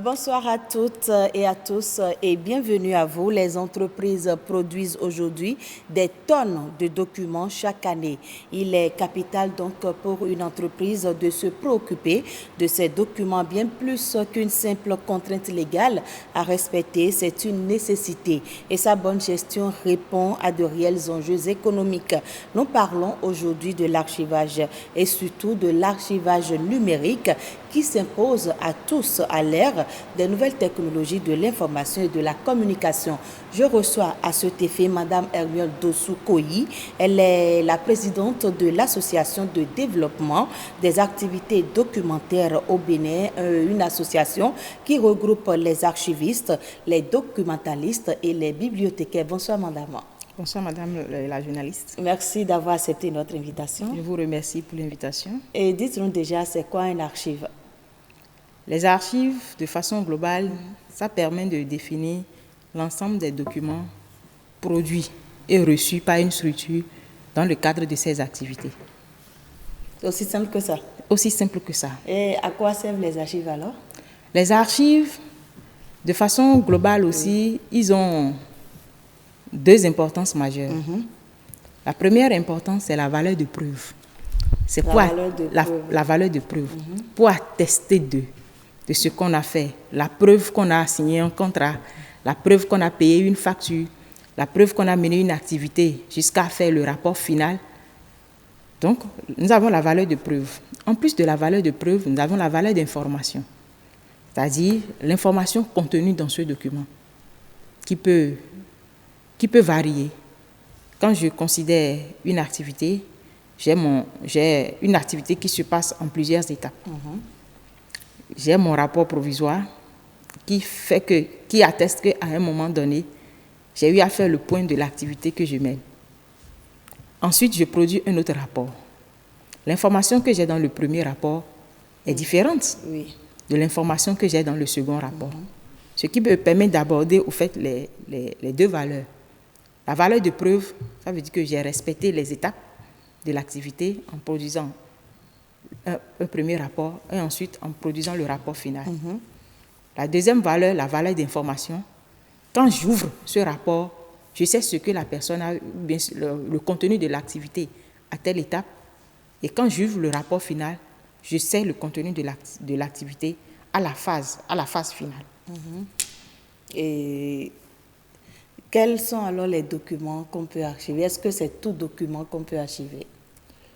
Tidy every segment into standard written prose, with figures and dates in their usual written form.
Bonsoir à toutes et à tous et bienvenue à vous. Les entreprises produisent aujourd'hui des tonnes de documents chaque année. Il est capital donc pour une entreprise de se préoccuper de ces documents bien plus qu'une simple contrainte légale à respecter. C'est une nécessité et sa bonne gestion répond à de réels enjeux économiques. Nous parlons aujourd'hui de l'archivage et surtout de l'archivage numérique qui s'impose à tous à l'ère des nouvelles technologies de l'information et de la communication. Je reçois à cet effet Madame Hermione Dossou-Koyi. Elle est la présidente de l'Association de développement des activités documentaires au Bénin, une association qui regroupe les archivistes, les documentalistes et les bibliothécaires. Bonsoir Madame. Bonsoir Madame la journaliste. Merci d'avoir accepté notre invitation. Je vous remercie pour l'invitation. Et dites-nous déjà, c'est quoi un archive? Les archives, de façon globale, ça permet de définir l'ensemble des documents produits et reçus par une structure dans le cadre de ses activités. C'est aussi simple que ça? Aussi simple que ça. Et à quoi servent les archives alors? Les archives, de façon globale aussi, ils ont deux importances majeures. La première importance, c'est la valeur de preuve. C'est la valeur de preuve. Pour attester de ce qu'on a fait, la preuve qu'on a signé un contrat, la preuve qu'on a payé une facture, la preuve qu'on a mené une activité jusqu'à faire le rapport final. Donc, nous avons la valeur de preuve. En plus de la valeur de preuve, nous avons la valeur d'information, c'est-à-dire l'information contenue dans ce document qui peut varier. Quand je considère une activité, j'ai une activité qui se passe en plusieurs étapes. J'ai mon rapport provisoire qui atteste qu'à un moment donné, j'ai eu à faire le point de l'activité que je mène. Ensuite, je produis un autre rapport. L'information que j'ai dans le premier rapport est différente de l'information que j'ai dans le second rapport. Ce qui me permet d'aborder au fait les deux valeurs. La valeur de preuve, ça veut dire que j'ai respecté les étapes de l'activité en produisant un premier rapport et ensuite en produisant le rapport final. La deuxième valeur, la valeur d'information, quand j'ouvre ce rapport, je sais ce que la personne a, bien le contenu de l'activité à telle étape, et quand j'ouvre le rapport final, je sais le contenu de l'activité à la phase finale. Et quels sont alors les documents qu'on peut archiver? Est-ce que c'est tout document qu'on peut archiver?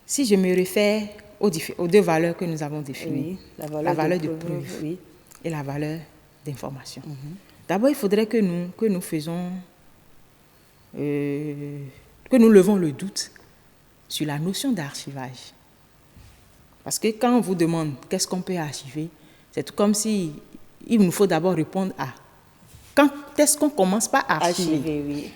Si je me réfère aux deux valeurs que nous avons définies, la valeur de preuve et la valeur d'information. D'abord, il faudrait que nous levons le doute sur la notion d'archivage. Parce que quand on vous demande qu'est-ce qu'on peut archiver, c'est tout comme si il nous faut d'abord répondre à quand est-ce qu'on commence par archiver.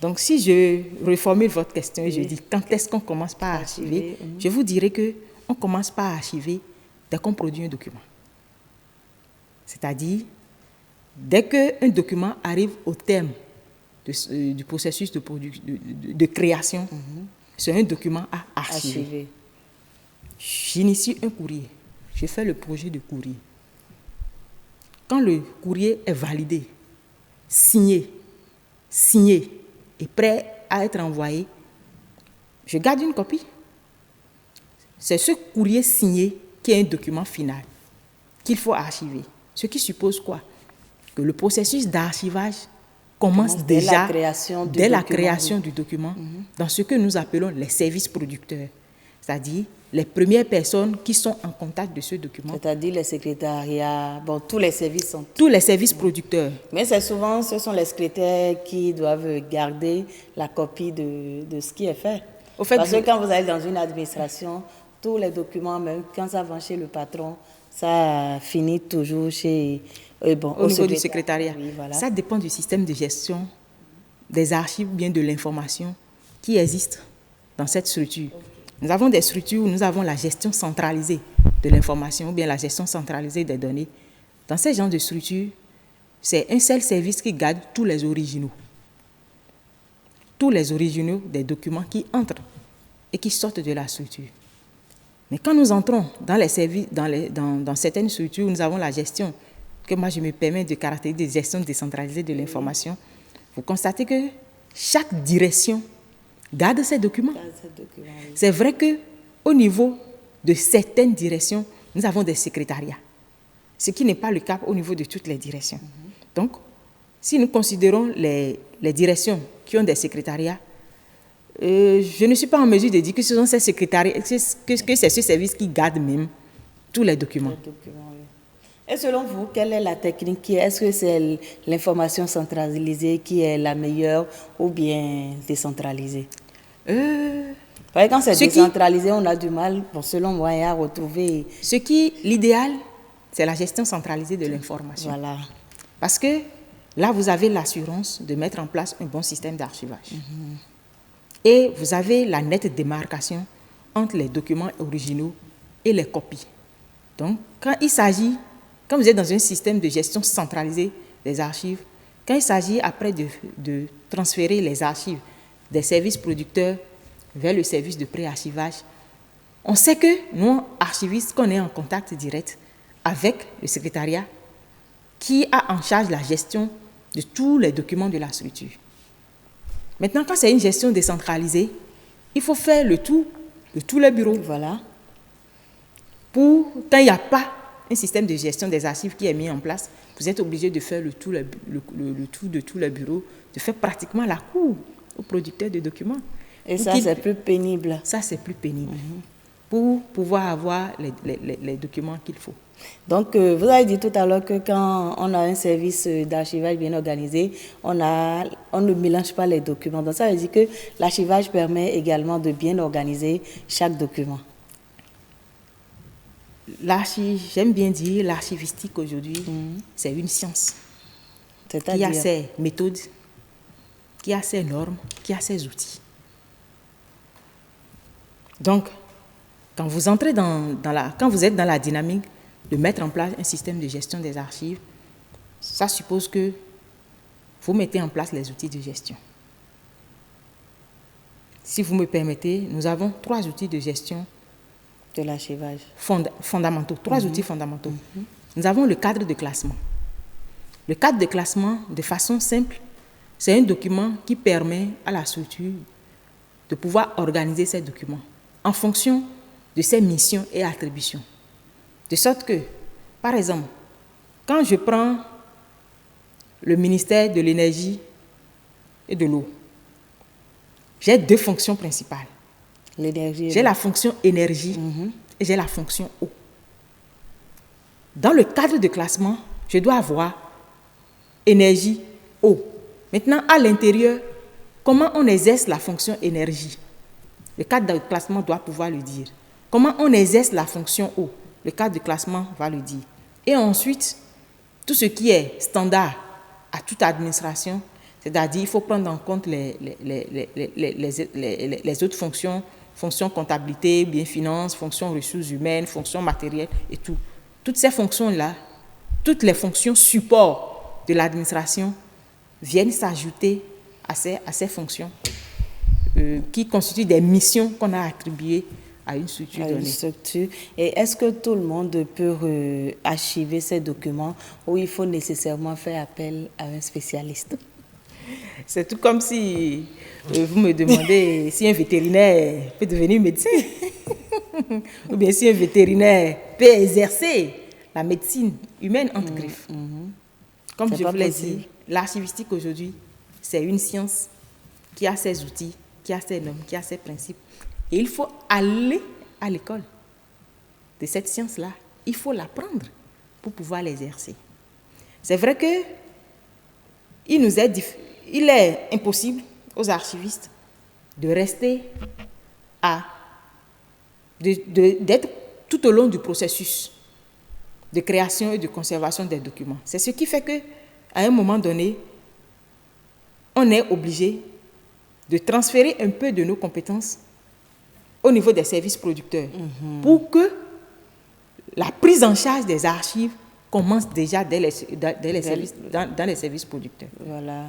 Donc, si je reformule votre question et je dis quand est-ce qu'on commence par archiver, je vous dirais qu'on commence par archiver dès qu'on produit un document. C'est-à-dire, dès qu'un document arrive au terme du processus de création, c'est un document à archiver. J'initie un courrier, je fais le projet de courrier. Quand le courrier est validé, signé et prêt à être envoyé, je garde une copie. C'est ce courrier signé qui est un document final qu'il faut archiver. Ce qui suppose quoi? Que le processus d'archivage commence déjà dès la création du document dans ce que nous appelons les services producteurs, c'est-à-dire les premières personnes qui sont en contact de ce document. C'est-à-dire les secrétariats, tous les services sont... Tous les services producteurs. Mais c'est souvent, ce sont les secrétaires qui doivent garder la copie de ce qui est fait. Parce que quand vous allez dans une administration, tous les documents, même quand ça va chez le patron, ça finit toujours au niveau du secrétariat. Oui, voilà. Ça dépend du système de gestion des archives, bien de l'information qui existe dans cette structure. Nous avons des structures où nous avons la gestion centralisée de l'information ou bien la gestion centralisée des données. Dans ces genres de structures, c'est un seul service qui garde tous les originaux. tous les originaux des documents qui entrent et qui sortent de la structure. Mais quand nous entrons dans les services, dans certaines structures où nous avons la gestion, que moi je me permets de caractériser de gestion décentralisée de l'information, vous constatez que chaque direction garde ses documents. Oui. C'est vrai qu'au niveau de certaines directions, nous avons des secrétariats, ce qui n'est pas le cas au niveau de toutes les directions. Donc, si nous considérons les directions qui ont des secrétariats, je ne suis pas en mesure de dire que ce sont ces secrétariats, que c'est ce service qui garde même tous les documents. Oui. Et selon vous, quelle est la technique? Est-ce que c'est l'information centralisée qui est la meilleure ou bien décentralisée? Quand c'est décentralisé, on a du mal, selon moi, à retrouver... L'idéal, c'est la gestion centralisée de l'information. Voilà. Parce que là, vous avez l'assurance de mettre en place un bon système d'archivage. Et vous avez la nette démarcation entre les documents originaux et les copies. Donc, quand vous êtes dans un système de gestion centralisée des archives, quand il s'agit après de transférer les archives des services producteurs vers le service de pré-archivage, on sait que nous, archivistes, qu'on est en contact direct avec le secrétariat qui a en charge la gestion de tous les documents de la structure. Maintenant, quand c'est une gestion décentralisée, il faut faire le tour de tous les bureaux. Voilà. Quand il n'y a pas un système de gestion des archives qui est mis en place, vous êtes obligé de faire le tour de tous les bureaux, de faire pratiquement la cour aux producteurs de documents. Et ça, c'est plus pénible. Ça, c'est plus pénible. Pour pouvoir avoir les documents qu'il faut. Donc, vous avez dit tout à l'heure que quand on a un service d'archivage bien organisé, on ne mélange pas les documents. Donc, ça veut dire que l'archivage permet également de bien organiser chaque document. J'aime bien dire l'archivistique aujourd'hui, c'est une science. Qui a ses méthodes, qui a ses normes, qui a ses outils. Donc, quand vous êtes dans la dynamique de mettre en place un système de gestion des archives, ça suppose que vous mettez en place les outils de gestion. Si vous me permettez, nous avons 3 outils de gestion de l'archivage fondamentaux, 3 outils fondamentaux. Nous avons le cadre de classement. Le cadre de classement, de façon simple, c'est un document qui permet à la structure de pouvoir organiser ses documents en fonction de ses missions et attributions. De sorte que, par exemple, quand je prends le ministère de l'énergie et de l'eau, j'ai 2 fonctions principales. J'ai la fonction énergie et j'ai la fonction eau. Dans le cadre de classement, je dois avoir énergie, eau. Maintenant, à l'intérieur, comment on exerce la fonction énergie? Le cadre de classement doit pouvoir le dire. Comment on exerce la fonction eau? Le cadre de classement va le dire. Et ensuite, tout ce qui est standard à toute administration, c'est-à-dire il faut prendre en compte les autres fonctions, fonction comptabilité, bien finance, fonction ressources humaines, fonction matérielle et tout. Toutes ces fonctions-là, toutes les fonctions support de l'administration viennent s'ajouter à ces fonctions qui constituent des missions qu'on a attribuées à une structure donnée. Et est-ce que tout le monde peut archiver ces documents ou il faut nécessairement faire appel à un spécialiste? C'est tout comme si vous me demandez si un vétérinaire peut devenir médecin ou bien si un vétérinaire peut exercer la médecine humaine entre griffes. Comme je vous l'ai dit, l'archivistique aujourd'hui, c'est une science qui a ses outils, qui a ses normes, qui a ses principes. Et il faut aller à l'école de cette science-là. Il faut l'apprendre pour pouvoir l'exercer. C'est vrai que il est impossible aux archivistes de rester d'être tout au long du processus de création et de conservation des documents. C'est ce qui fait qu'à un moment donné, on est obligé de transférer un peu de nos compétences au niveau des services producteurs pour que la prise en charge des archives commence déjà dans les services producteurs. Voilà.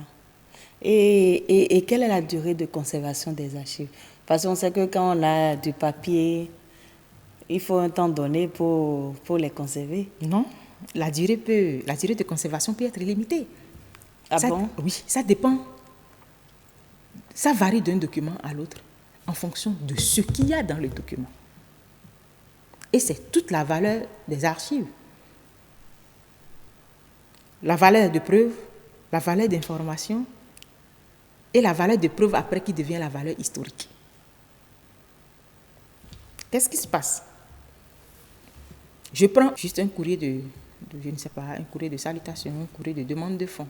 Et quelle est la durée de conservation des archives? Parce qu'on sait que quand on a du papier, il faut un temps donné pour les conserver. Non, la durée de conservation peut être limitée. Ah bon? Oui, ça dépend. Ça varie d'un document à l'autre en fonction de ce qu'il y a dans le document. Et c'est toute la valeur des archives. La valeur de preuve, la valeur d'information et la valeur de preuve après qui devient la valeur historique. Qu'est-ce qui se passe? Je prends juste un courrier je ne sais pas, un courrier de salutation, un courrier de demande de fonds.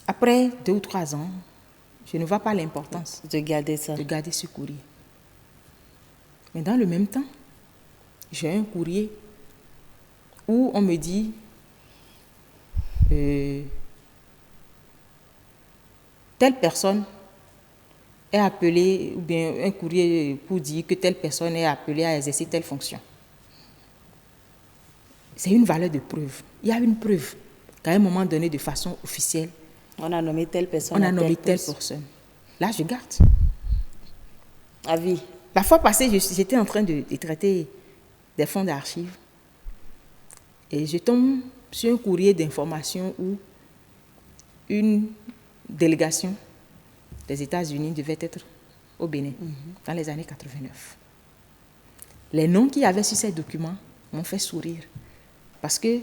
Après 2 ou 3 ans, je ne vois pas l'importance de garder ça. De garder ce courrier. Mais dans le même temps, j'ai un courrier où on me dit telle personne est appelée, ou bien un courrier pour dire que telle personne est appelée à exercer telle fonction. C'est une valeur de preuve. Il y a une preuve qu'à un moment donné, de façon officielle, on a nommé telle personne. On a nommé telle personne. Là, je garde. À vie. La fois passée, j'étais en train de traiter des fonds d'archives et je tombe sur un courrier d'information où une délégation des États-Unis devait être au Bénin dans les années 89. Les noms qu'il y avait sur ces documents m'ont fait sourire parce que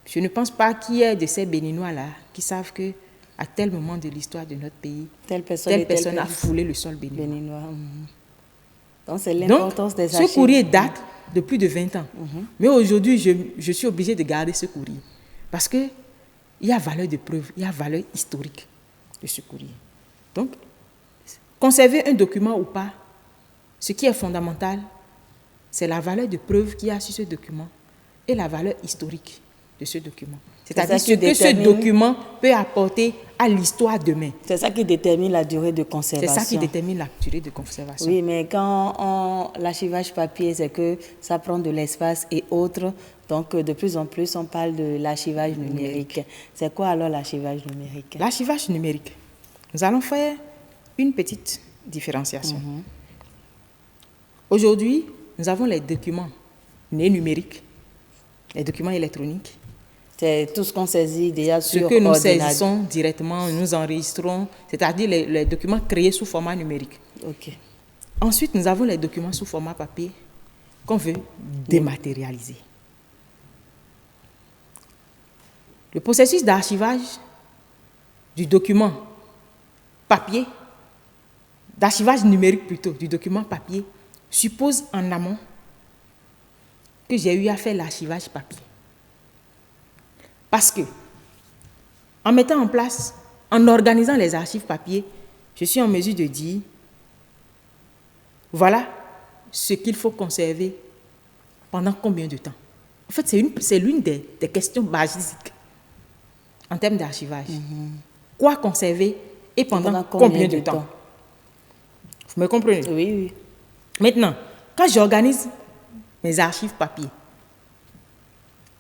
je ne pense pas qu'il y ait de ces Béninois-là qui savent que à tel moment de l'histoire de notre pays, telle personne a foulé le sol béninois. Donc, c'est l'importance des archives. Ce courrier date de plus de 20 ans. Mais aujourd'hui, je suis obligée de garder ce courrier. Parce qu'il y a valeur de preuve, il y a valeur historique de ce courrier. Donc, conserver un document ou pas, ce qui est fondamental, c'est la valeur de preuve qu'il y a sur ce document et la valeur historique de ce document. C'est-à-dire ce que ce document peut apporter à l'histoire demain. C'est ça qui détermine la durée de conservation. C'est ça qui détermine la durée de conservation. Oui, mais quand l'archivage papier, c'est que ça prend de l'espace et autres. Donc, de plus en plus, on parle de l'archivage numérique. C'est quoi alors l'archivage numérique? L'archivage numérique. Nous allons faire une petite différenciation. Aujourd'hui, nous avons les documents nés numériques, les documents électroniques. C'est tout ce qu'on saisit déjà sur ordinateur. Ce que nous saisissons directement, nous enregistrons, c'est-à-dire les documents créés sous format numérique. Ok. Ensuite, nous avons les documents sous format papier qu'on veut dématérialiser. Le processus d'archivage du document papier, d'archivage numérique plutôt, du document papier, suppose en amont que j'ai eu à faire l'archivage papier. Parce que, en mettant en place, en organisant les archives papier, je suis en mesure de dire, voilà ce qu'il faut conserver pendant combien de temps. En fait, c'est l'une des questions basiques en termes d'archivage. Quoi conserver et pendant combien de temps? Vous me comprenez? Oui, oui. Maintenant, quand j'organise mes archives papier,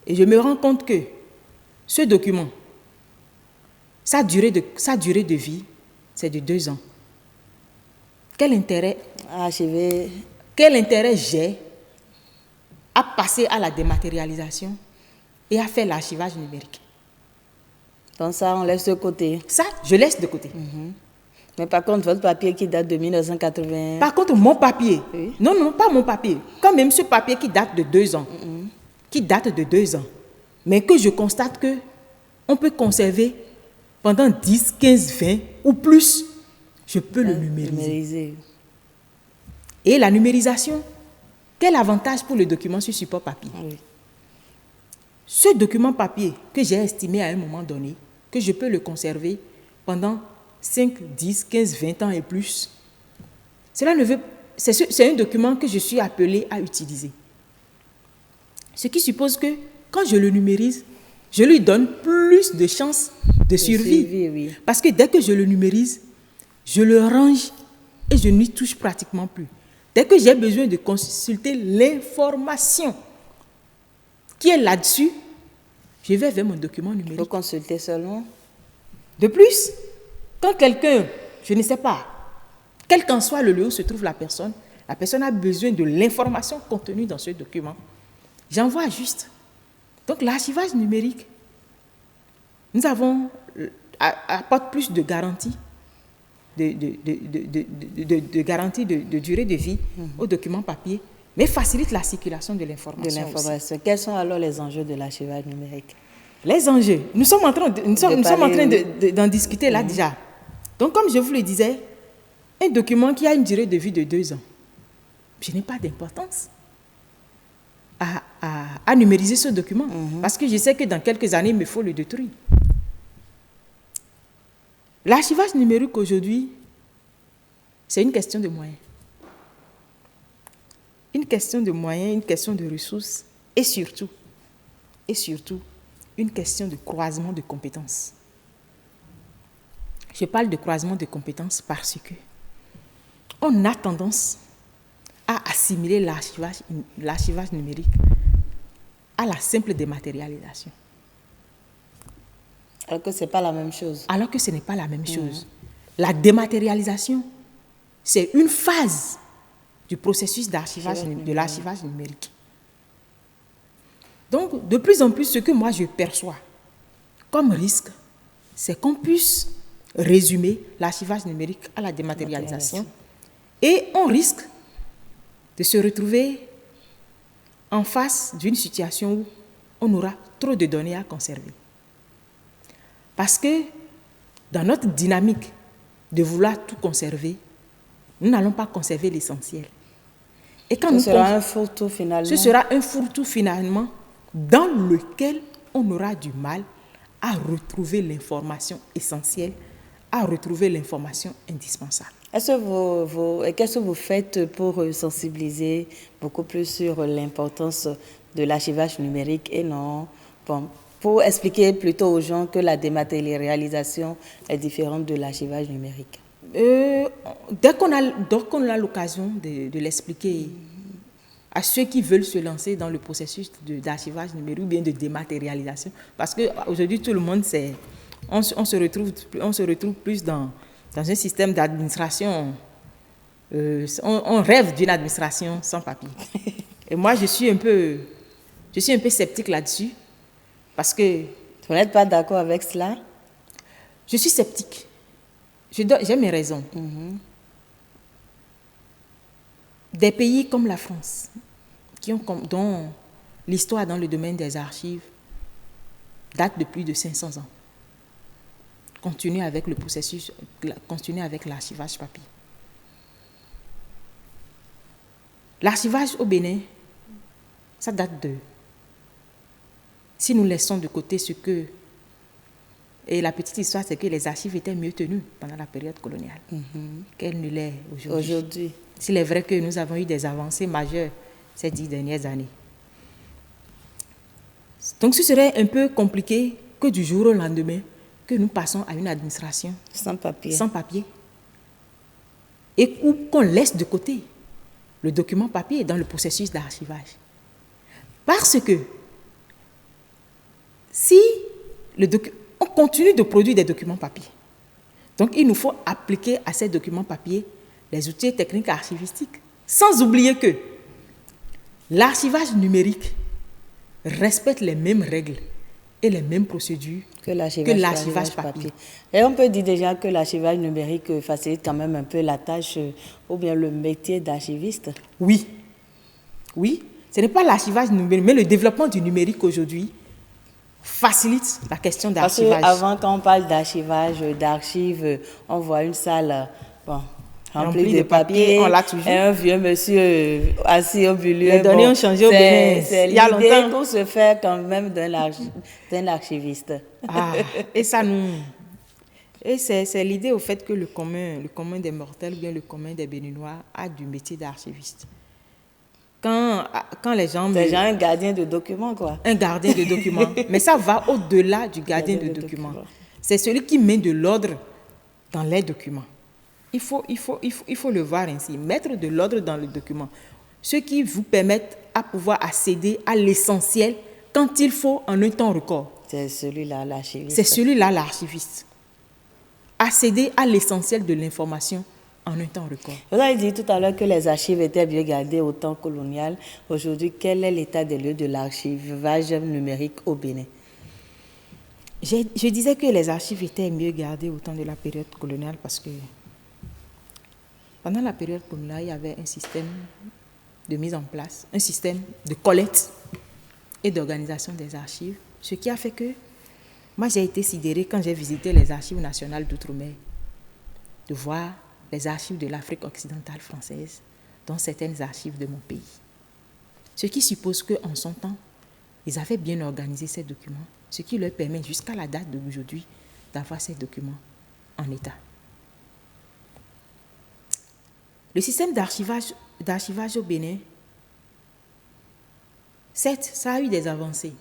et je me rends compte que ce document, sa durée de vie, c'est de 2 ans. Quel intérêt j'ai à passer à la dématérialisation et à faire l'archivage numérique? Donc ça, on laisse de côté. Ça, je laisse de côté. Mais par contre, votre papier qui date de 1980... Par contre, mon papier... Oui. Non, pas mon papier. Quand même ce papier qui date de 2 ans, mais que je constate que on peut conserver pendant 10, 15, 20 ou plus, je peux le numériser. Et la numérisation, quel avantage pour le document sur support papier? Oui. Ce document papier que j'ai estimé à un moment donné, que je peux le conserver pendant 5, 10, 15, 20 ans et plus, c'est un document que je suis appelé à utiliser. Ce qui suppose que quand je le numérise, je lui donne plus de chances de survie. Oui. Parce que dès que je le numérise, je le range et je n'y touche pratiquement plus. Dès que j'ai besoin de consulter l'information qui est là-dessus, je vais vers mon document numérique. Il faut consulter seulement De plus, quand quelqu'un, je ne sais pas, quel qu'en soit le lieu où se trouve la personne a besoin de l'information contenue dans ce document. J'envoie juste. Donc l'archivage numérique, nous avons apporte plus de garanties, de garantie de durée de vie aux documents papier, mais facilite la circulation de l'information. Quels sont alors les enjeux de l'archivage numérique? Les enjeux, nous sommes en train d'en discuter là déjà. Donc comme je vous le disais, un document qui a une durée de vie de 2 ans, je n'ai pas d'importance à numériser ce document, parce que je sais que dans quelques années, il me faut le détruire. L'archivage numérique aujourd'hui, c'est une question de moyens. Une question de moyens, une question de ressources et surtout, une question de croisement de compétences. Je parle de croisement de compétences parce que on a tendance à assimiler l'archivage numérique à la simple dématérialisation. Alors que ce n'est pas la même chose. Alors que ce n'est pas la même chose. La dématérialisation, c'est une phase du processus de l'archivage numérique. Donc, de plus en plus, ce que moi je perçois comme risque, c'est qu'on puisse résumer l'archivage numérique à la dématérialisation et on risque de se retrouver en face d'une situation où on aura trop de données à conserver. Parce que dans notre dynamique de vouloir tout conserver, nous n'allons pas conserver l'essentiel. Et quand ce sera un fourre-tout finalement. Ce sera un fourre-tout finalement dans lequel on aura du mal à retrouver l'information essentielle, à retrouver l'information indispensable. Qu'est-ce que vous faites pour sensibiliser beaucoup plus sur l'importance de l'archivage numérique et non, pour expliquer plutôt aux gens que la dématérialisation est différente de l'archivage numérique? Dès qu'on a l'occasion de l'expliquer à ceux qui veulent se lancer dans le processus d'archivage numérique ou bien de dématérialisation, parce qu'aujourd'hui tout le monde on se retrouve plus dans un système d'administration, on rêve d'une administration sans papier. Et moi je suis un peu sceptique là-dessus, parce que... Vous n'êtes pas d'accord avec cela? Je suis sceptique. J'ai mes raisons. Des pays comme la France, dont l'histoire dans le domaine des archives date de plus de 500 ans, continuent avec le processus, continuent avec l'archivage papier. L'archivage au Bénin, ça date de... Si nous laissons de côté ce que... Et la petite histoire, c'est que les archives étaient mieux tenues pendant la période coloniale qu'elles ne l'est aujourd'hui. S'il est vrai que nous avons eu des avancées majeures ces 10 dernières années. Donc ce serait un peu compliqué que du jour au lendemain, que nous passons à une administration sans papier. Et qu'on laisse de côté le document papier dans le processus d'archivage. Parce que si on continue de produire des documents papier, donc il nous faut appliquer à ces documents papier les outils techniques archivistiques, sans oublier que l'archivage numérique respecte les mêmes règles et les mêmes procédures que l'archivage papier. Et on peut dire déjà que l'archivage numérique facilite quand même un peu la tâche ou bien le métier d'archiviste. Oui, ce n'est pas l'archivage numérique, mais le développement du numérique aujourd'hui facilite la question d'archivage. Parce qu'avant, quand on parle d'archivage, d'archives, on voit une salle remplie de papiers, on l'a toujours. Et un vieux monsieur assis au milieu. Les données ont changé au Bénin. C'est l'idée qu'on se fait quand même d'un archiviste. Et c'est l'idée au fait que le commun des mortels ou bien le commun des Béninois a du métier d'archiviste. Quand les gens... C'est genre un gardien de documents, quoi. Un gardien de documents. Mais ça va au-delà du gardien de documents. C'est celui qui met de l'ordre dans les documents. Il faut le voir ainsi. Mettre de l'ordre dans le document. Ce qui vous permet à pouvoir accéder à l'essentiel quand il faut en un temps record. C'est celui-là, l'archiviste. C'est celui-là, l'archiviste. accéder à l'essentiel de l'information en un temps record. Vous avez dit tout à l'heure que les archives étaient bien gardées au temps colonial. Aujourd'hui, quel est l'état des lieux de l'archivage numérique au Bénin? Je disais que les archives étaient mieux gardées au temps de la période coloniale parce que pendant la période coloniale, il y avait un système de mise en place, un système de collecte et d'organisation des archives, ce qui a fait que moi j'ai été sidérée quand j'ai visité les archives nationales d'outre-mer de voir les archives de l'Afrique occidentale française, dont certaines archives de mon pays. Ce qui suppose qu'en son temps, ils avaient bien organisé ces documents, ce qui leur permet jusqu'à la date d'aujourd'hui d'avoir ces documents en état. Le système d'archivage au Bénin, certes, ça a eu des avancées,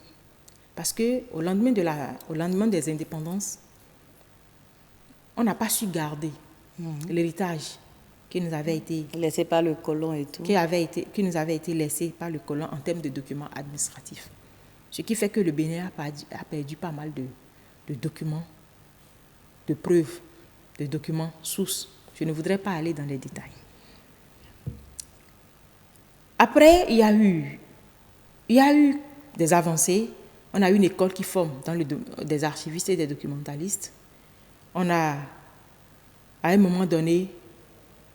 parce qu'au lendemain des indépendances, on n'a pas su garder l'héritage qui nous avait été laissé par le colon et tout. Qui nous avait été laissé par le colon en termes de documents administratifs. Ce qui fait que le Bénin a perdu pas mal de documents, de preuves, de documents sources. Je ne voudrais pas aller dans les détails. Après, il y a eu des avancées. On a eu une école qui forme des archivistes et des documentalistes. On a, à un moment donné,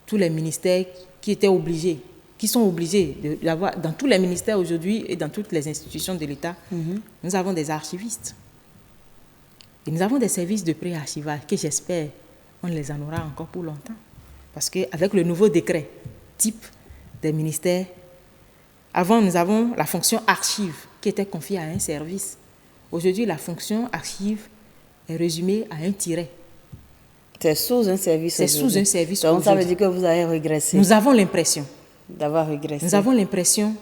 tous les ministères qui sont obligés d'avoir, dans tous les ministères aujourd'hui et dans toutes les institutions de l'État, nous avons des archivistes. Et nous avons des services de pré-archivage que j'espère on les en aura encore pour longtemps. Parce qu'avec le nouveau décret type des ministères, avant nous avons la fonction archive qui était confiée à un service. Aujourd'hui, la fonction archive est résumée à un tiret. C'est sous un service. C'est sous un service. Donc ça veut dire que vous avez régressé. Nous avons l'impression d'avoir régressé. Nous avons l'impression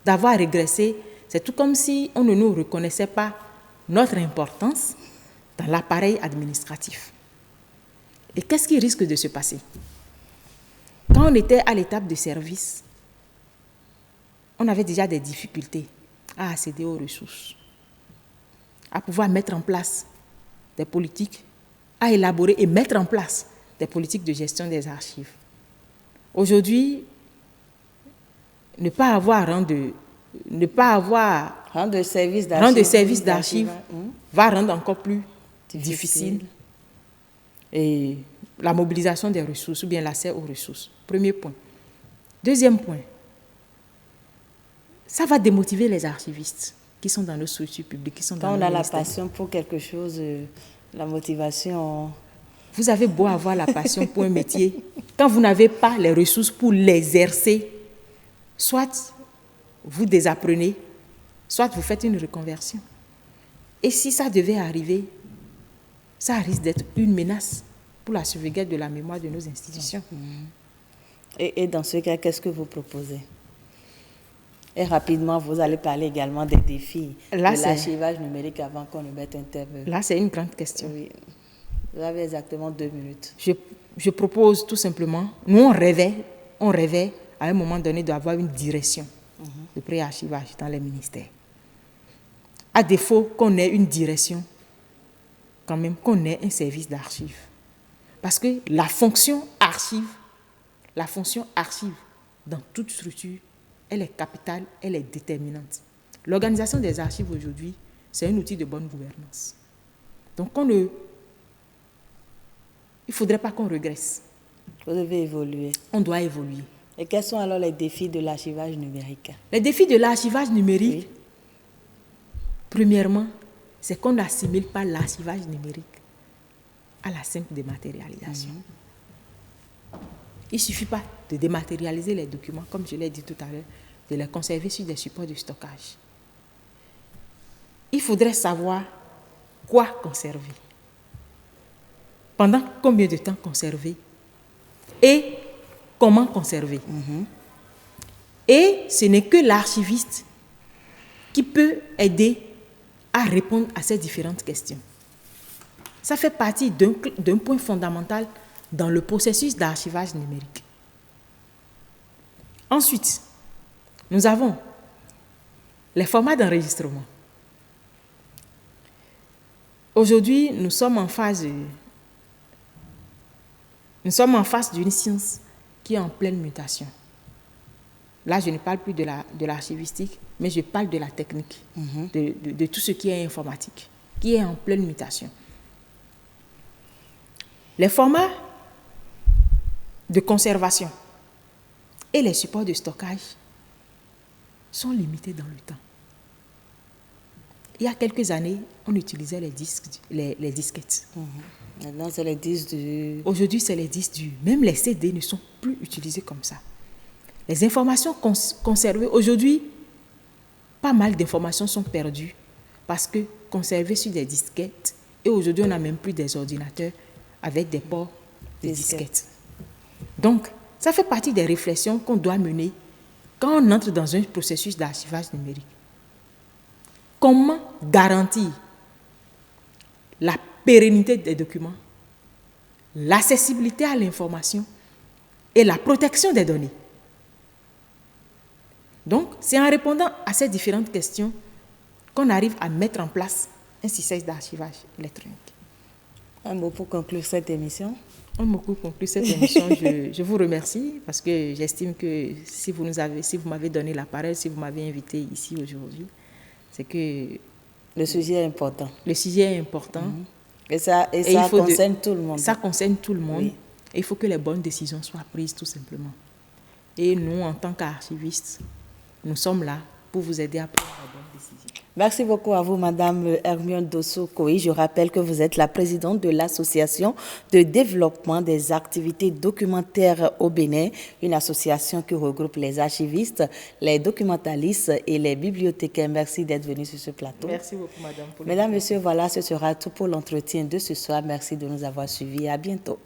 d'avoir régressé. C'est tout comme si on ne nous reconnaissait pas notre importance dans l'appareil administratif. Et qu'est-ce qui risque de se passer? Quand on était à l'étape de service, on avait déjà des difficultés à accéder aux ressources, à pouvoir mettre en place des politiques, à élaborer et mettre en place des politiques de gestion des archives. Aujourd'hui, ne pas avoir rang de service d'archives va rendre encore plus difficile et la mobilisation des ressources ou bien l'accès aux ressources. Premier point. Deuxième point, ça va démotiver les archivistes qui sont dans nos structures publiques, qui sont dans nos ministères. Quand on a la passion pour quelque chose, la motivation... Vous avez beau avoir la passion pour un métier, quand vous n'avez pas les ressources pour l'exercer, soit vous désapprenez, soit vous faites une reconversion. Et si ça devait arriver, ça risque d'être une menace pour la sauvegarde de la mémoire de nos institutions. Et dans ce cas, qu'est-ce que vous proposez? Et rapidement, vous allez parler également des défis de l'archivage numérique avant qu'on ne mette un terme. Là, c'est une grande question. Oui. Vous avez exactement 2 minutes. Je propose tout simplement, nous on rêvait à un moment donné d'avoir une direction de pré-archivage dans les ministères. À défaut qu'on ait une direction, quand même qu'on ait un service d'archives. Parce que la fonction archive dans toute structure, elle est capitale, elle est déterminante. L'organisation des archives aujourd'hui, c'est un outil de bonne gouvernance. Donc il ne faudrait pas qu'on régresse. Vous devez évoluer. On doit évoluer. Et quels sont alors les défis de l'archivage numérique? Les défis de l'archivage numérique, premièrement, c'est qu'on n'assimile pas l'archivage numérique à la simple dématérialisation. Il ne suffit pas de dématérialiser les documents, comme je l'ai dit tout à l'heure, de les conserver sur des supports de stockage. Il faudrait savoir quoi conserver, pendant combien de temps conserver et comment conserver. Et ce n'est que l'archiviste qui peut aider à répondre à ces différentes questions. Ça fait partie d'un point fondamental dans le processus d'archivage numérique. Ensuite, nous avons les formats d'enregistrement. Aujourd'hui, nous sommes en phase Nous sommes en face d'une science qui est en pleine mutation. Là, je ne parle plus de l'archivistique, mais je parle de la technique, de tout ce qui est informatique, qui est en pleine mutation. Les formats de conservation et les supports de stockage sont limités dans le temps. Il y a quelques années, on utilisait les disquettes. Maintenant, c'est les disques durs. Aujourd'hui, c'est les disques durs. Même les CD ne sont plus utilisés comme ça. Les informations conservées, aujourd'hui, pas mal d'informations sont perdues parce que conservées sur des disquettes, et aujourd'hui, on n'a même plus des ordinateurs avec des ports de disquettes. Donc, ça fait partie des réflexions qu'on doit mener quand on entre dans un processus d'archivage numérique. Comment garantir la pérennité des documents, l'accessibilité à l'information et la protection des données? Donc, c'est en répondant à ces différentes questions qu'on arrive à mettre en place un système d'archivage électronique. Un mot pour conclure cette émission. Un mot pour conclure cette émission. Je vous remercie parce que j'estime que si vous m'avez donné la parole, si vous m'avez invité ici aujourd'hui, c'est que le sujet est important. Le sujet est important. Et ça concerne tout le monde. Ça concerne tout le monde. Oui. Et il faut que les bonnes décisions soient prises tout simplement. Et nous, en tant qu'archivistes, nous sommes là pour vous aider à prendre la bonne décision. Merci beaucoup à vous, Madame Hermione Dosso-Koï. Je rappelle que vous êtes la présidente de l'Association de développement des activités documentaires au Bénin, une association qui regroupe les archivistes, les documentalistes et les bibliothécaires. Merci d'être venue sur ce plateau. Merci beaucoup, Madame. Mesdames, Messieurs, voilà, ce sera tout pour l'entretien de ce soir. Merci de nous avoir suivis. À bientôt.